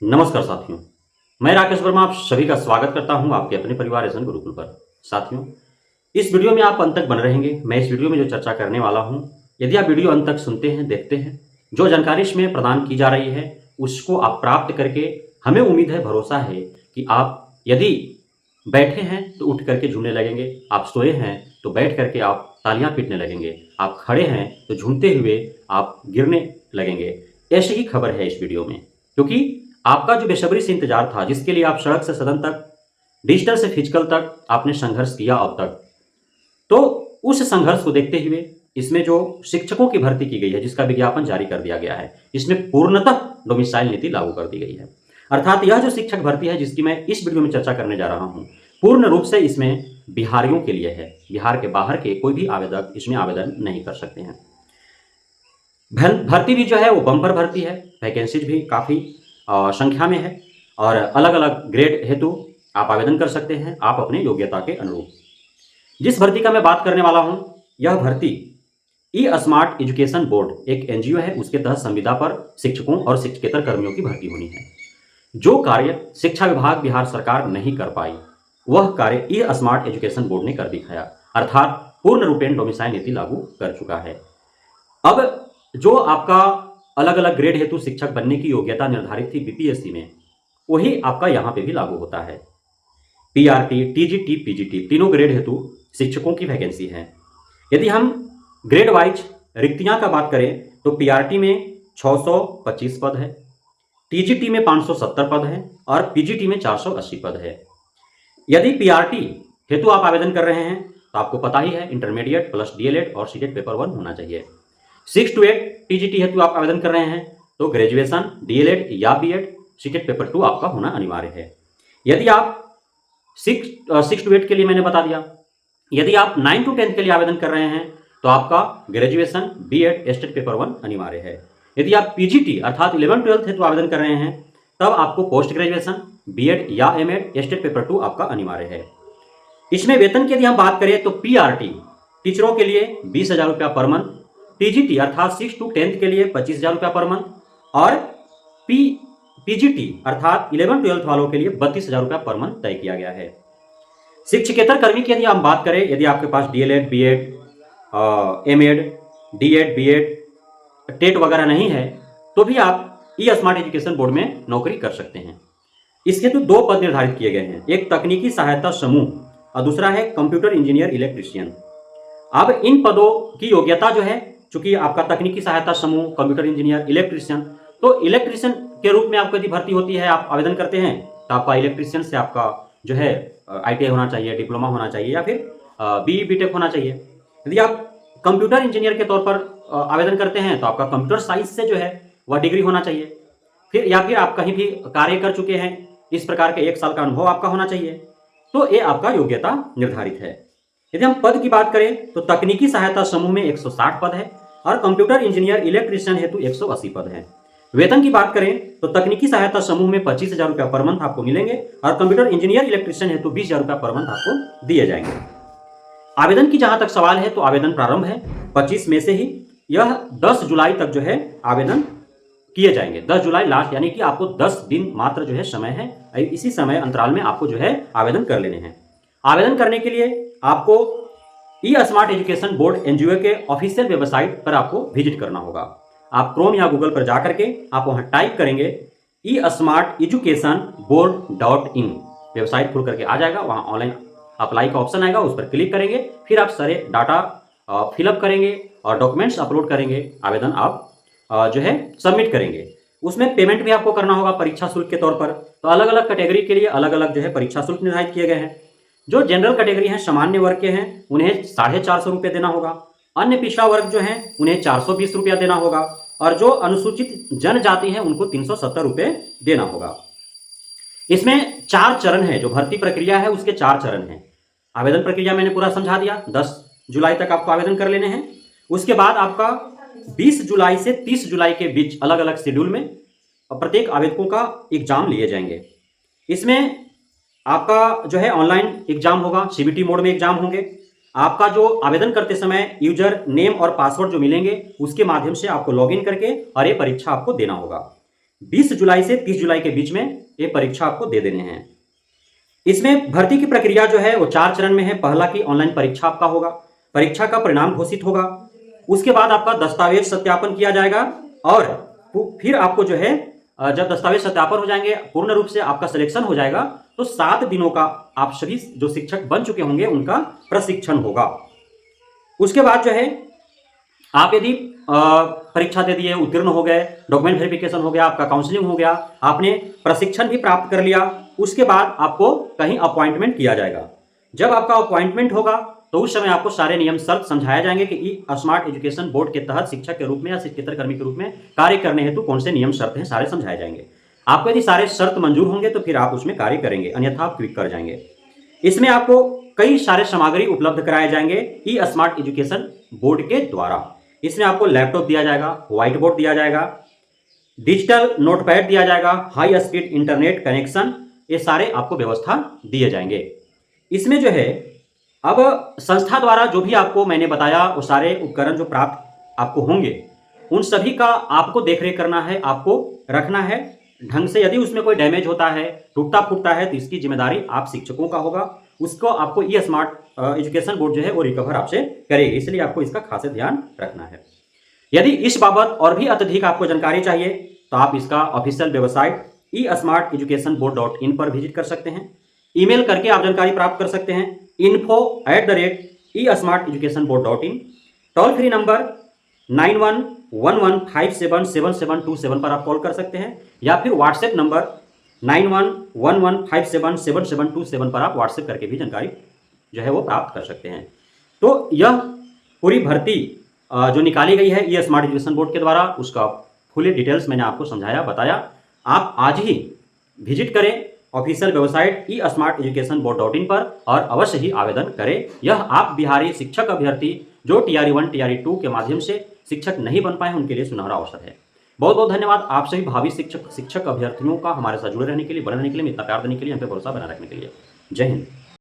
नमस्कार साथियों, मैं राकेश वर्मा आप सभी का स्वागत करता हूं आपके अपने परिवार एसएन गुरुकुल पर। साथियों, इस वीडियो में आप अंत तक बने रहेंगे। मैं इस वीडियो में जो चर्चा करने वाला हूं, यदि आप वीडियो अंत तक सुनते हैं, देखते हैं, जो जानकारी इसमें प्रदान की जा रही है उसको आप प्राप्त करके हमें उम्मीद है, भरोसा है कि आप यदि बैठे हैं तो उठ करके झूमने लगेंगे, आप सोए हैं तो बैठ करके आप तालियां पीटने लगेंगे, आप खड़े हैं तो झूमते हुए आप गिरने लगेंगे। ऐसी ही खबर है इस वीडियो में, क्योंकि आपका जो बेसब्री से इंतजार था, जिसके लिए आप सड़क से सदन तक, डिजिटल से फिजिकल तक आपने संघर्ष किया अब तक, तो उस संघर्ष को देखते हुए इसमें जो शिक्षकों की भर्ती की गई है, जिसका विज्ञापन जारी कर दिया गया है, इसमें पूर्णतः डोमिसाइल नीति लागू कर दी गई है। अर्थात यह जो शिक्षक भर्ती है जिसकी मैं इस वीडियो में चर्चा करने जा रहा हूं, पूर्ण रूप से इसमें बिहारियों के लिए है। बिहार के बाहर के कोई भी आवेदक इसमें आवेदन नहीं कर सकते हैं। भर्ती भी जो है वो बम्पर भर्ती है, वैकेंसीज भी काफ़ी संख्या में है और अलग अलग ग्रेड हेतु आप आवेदन कर सकते हैं, आप अपने योग्यता के अनुरूप। जिस भर्ती का मैं बात करने वाला हूं, यह भर्ती ई स्मार्ट एजुकेशन बोर्ड एक एनजीओ है, उसके तहत संविदा पर शिक्षकों और शिक्षकेतर कर्मियों की भर्ती होनी है। जो कार्य शिक्षा विभाग बिहार सरकार नहीं कर पाई, वह कार्य ई स्मार्ट एजुकेशन बोर्ड ने कर दिखाया, अर्थात पूर्ण रूपेण डोमिसाइल नीति लागू कर चुका है। अब जो आपका अलग अलग ग्रेड हेतु शिक्षक बनने की योग्यता निर्धारित थी बीपीएससी में, वही आपका यहाँ पे भी लागू होता है। पीआरटी, टीजीटी, पीजीटी तीनों ग्रेड हेतु शिक्षकों की वैकेंसी है। यदि हम ग्रेड वाइज रिक्तियां का बात करें तो पीआरटी में 625 पद है, टीजीटी में 570 पद है और पीजीटी में 480 पद है। यदि पीआरटी हेतु आप आवेदन कर रहे हैं तो आपको पता ही है, इंटरमीडिएट प्लस डीएलएड और सीटेट पेपर 1 होना चाहिए। 6 to 8 टीजीटी हेतु आप आवेदन कर रहे हैं तो ग्रेजुएशन, डीएलएड या बीएड, सीटेट पेपर 2 आपका होना अनिवार्य है। यदि आप 6 to 8 के लिए मैंने बता दिया, यदि आप 9 to 10 के लिए आवेदन कर रहे हैं तो आपका ग्रेजुएशन, बीएड, स्टेट पेपर 1 अनिवार्य है। यदि आप पीजीटी अर्थात 11-12 हेतु आवेदन कर रहे हैं तब आपको पोस्ट ग्रेजुएशन, बीएड या एमएड, स्टेट पेपर 2 आपका अनिवार्य है। इसमें वेतन की यदि हम बात करें तो पीआरटी टीचरों के लिए 20,000 रुपया पर मंथ, टीजीटी अर्थात 6 to 10 के लिए 25,000 रुपया पर मंथ और पीजीटी अर्थात 11-12 वालों के लिए 32,000 रुपया पर मंथ तय किया गया है। शिक्षकेतर कर्मी की यदि हम बात करें, यदि आपके पास DElEd, BEd, MEd, DEd, BEd, TET वगैरह नहीं है तो भी आप ई स्मार्ट एजुकेशन बोर्ड में नौकरी कर सकते हैं। इसके तो 2 पद निर्धारित किए गए हैं, एक तकनीकी सहायता समूह और दूसरा है कंप्यूटर इंजीनियर इलेक्ट्रीशियन। अब इन पदों की योग्यता जो है, चूंकि आपका तकनीकी सहायता समूह, कंप्यूटर इंजीनियर, इलेक्ट्रीशियन, तो इलेक्ट्रीशियन के रूप में आपको यदि भर्ती होती है, आप आवेदन करते हैं तो आपका इलेक्ट्रीशियन से आपका जो है आईटीआई होना चाहिए, डिप्लोमा होना चाहिए या फिर बीई बीटेक होना चाहिए। यदि आप कंप्यूटर इंजीनियर के तौर पर आवेदन करते हैं तो आपका कंप्यूटर साइंस से जो है वह डिग्री होना चाहिए, फिर या फिर आप कहीं भी कार्य कर चुके हैं, इस प्रकार के 1 साल का अनुभव आपका होना चाहिए, तो ये आपका योग्यता निर्धारित है। यदि हम पद की बात करें तो तकनीकी सहायता समूह में 160 पद है और कंप्यूटर इंजीनियर इलेक्ट्रीशियन हेतु 180 पद है। वेतन की बात करें तो तकनीकी सहायता समूह में 25,000 रुपया पर मंथ आपको मिलेंगे और कंप्यूटर इंजीनियर इलेक्ट्रीशियन हेतु 20,000 रुपया पर मंथ आपको दिए जाएंगे। आवेदन की जहां तक सवाल है तो आवेदन प्रारंभ है 25 मई से ही, यह 10 जुलाई तक जो है आवेदन किए जाएंगे। 10 जुलाई लास्ट, यानी कि आपको 10 दिन मात्र जो है समय है, इसी समय अंतराल में आपको जो है आवेदन कर लेने हैं। आवेदन करने के लिए आपको ई स्मार्ट एजुकेशन बोर्ड एनजीओ के ऑफिशियल वेबसाइट पर आपको विजिट करना होगा। आप क्रोम या गूगल पर जाकर के आप वहां टाइप करेंगे ई स्मार्ट एजुकेशन board.in, वेबसाइट खुल करके आ जाएगा, वहां ऑनलाइन अप्लाई का ऑप्शन आएगा, उस पर क्लिक करेंगे, फिर आप सारे डाटा फिलअप करेंगे और डॉक्यूमेंट्स अपलोड करेंगे, आवेदन आप जो है सबमिट करेंगे। उसमें पेमेंट भी आपको करना होगा परीक्षा शुल्क के तौर पर। तो अलग अलग कैटेगरी के लिए अलग अलग जो है परीक्षा शुल्क निर्धारित किए गए हैं। जो जनरल कैटेगरी हैं, सामान्य वर्ग के हैं, उन्हें 450 रुपये देना होगा। अन्य पिछड़ा वर्ग जो है उन्हें 420 रुपया देना होगा और जो अनुसूचित जनजाति हैं उनको 370 रुपये देना होगा। इसमें 4 चरण है, जो भर्ती प्रक्रिया है उसके 4 चरण हैं। आवेदन प्रक्रिया मैंने पूरा समझा दिया, 10 जुलाई तक आपको आवेदन कर लेने हैं। उसके बाद आपका 20 जुलाई से 30 जुलाई के बीच अलग अलग शेड्यूल में प्रत्येक आवेदकों का एग्जाम लिए जाएंगे। इसमें आपका जो है ऑनलाइन एग्जाम होगा, सीबीटी मोड में एग्जाम होंगे। आपका जो आवेदन करते समय यूजर नेम और पासवर्ड जो मिलेंगे उसके माध्यम से आपको लॉगिन करके और ये परीक्षा आपको देना होगा। 20 जुलाई से 30 जुलाई के बीच में ये परीक्षा आपको दे देने हैं। इसमें भर्ती की प्रक्रिया जो है वो 4 चरण में है। पहला की ऑनलाइन परीक्षा आपका होगा, परीक्षा का परिणाम घोषित होगा, उसके बाद आपका दस्तावेज सत्यापन किया जाएगा और फिर आपको जो है जब दस्तावेज सत्यापन हो जाएंगे, पूर्ण रूप से आपका सिलेक्शन हो जाएगा, तो 7 दिनों का आप सभी जो शिक्षक बन चुके होंगे उनका प्रशिक्षण होगा। उसके बाद जो है आप यदि परीक्षा दे दिए, उत्तीर्ण हो गए, डॉक्यूमेंट वेरिफिकेशन हो गया, आपका काउंसलिंग हो गया, आपने प्रशिक्षण भी प्राप्त कर लिया, उसके बाद आपको कहीं अपॉइंटमेंट किया जाएगा। जब आपका अपॉइंटमेंट होगा तो उस समय आपको सारे नियम शर्त समझाए जाएंगे कि ई स्मार्ट एजुकेशन बोर्ड के तहत शिक्षक के रूप में या शिक्षकेतर कर्मी के रूप में कार्य करने हेतु कौन से नियम शर्त हैं, सारे समझाए जाएंगे। आपको यदि सारे शर्त मंजूर होंगे तो फिर आप उसमें कार्य करेंगे, अन्यथा आप क्विक कर जाएंगे। इसमें आपको कई सारे सामग्री उपलब्ध कराए जाएंगे ई स्मार्ट एजुकेशन बोर्ड के द्वारा। इसमें आपको लैपटॉप दिया जाएगा, व्हाइट बोर्ड दिया जाएगा, डिजिटल नोटपैड दिया जाएगा, हाई स्पीड इंटरनेट कनेक्शन, ये सारे आपको व्यवस्था दिए जाएंगे। इसमें जो है अब संस्था द्वारा जो भी आपको मैंने बताया वो सारे उपकरण जो प्राप्त आपको होंगे उन सभी का आपको देखरेख करना है, आपको रखना है ढंग से। यदि उसमें कोई डैमेज होता है, टूटता फूटता है, तो इसकी जिम्मेदारी आप शिक्षकों का होगा, उसको आपको ई स्मार्ट एजुकेशन बोर्ड जो है वो रिकवर आपसे करेगी, इसलिए आपको इसका खास ध्यान रखना है। यदि इस बाबत और भी अत्यधिक आपको जानकारी चाहिए तो आप इसका ऑफिशियल वेबसाइट esmarteducationboard.in पर विजिट कर सकते हैं। ईमेल करके आप जानकारी प्राप्त कर सकते हैं info@esmarteducationboard.in। टोल फ्री नंबर 9111577727 पर आप कॉल कर सकते हैं या फिर व्हाट्सएप नंबर 9111577727 पर आप व्हाट्सएप करके भी जानकारी जो है वो प्राप्त कर सकते हैं। तो यह पूरी भर्ती जो निकाली गई है ई स्मार्ट एजुकेशन बोर्ड के द्वारा, उसका फुल डिटेल्स मैंने आपको समझाया, बताया। आप आज ही विजिट करें ऑफिशियल वेबसाइट esmarteducationboard.in पर और अवश्य ही आवेदन करें। यह आप बिहारी शिक्षक अभ्यर्थी जो TRE 1 TRE 2 के माध्यम से शिक्षक नहीं बन पाए उनके लिए सुनहरा अवसर है। बहुत बहुत धन्यवाद आप सभी भावी शिक्षक अभ्यर्थियों का हमारे साथ जुड़े रहने के लिए, बने रहने के लिए, इतना प्यार देने के लिए, हम पे भरोसा बना रखने के लिए। जय हिंद।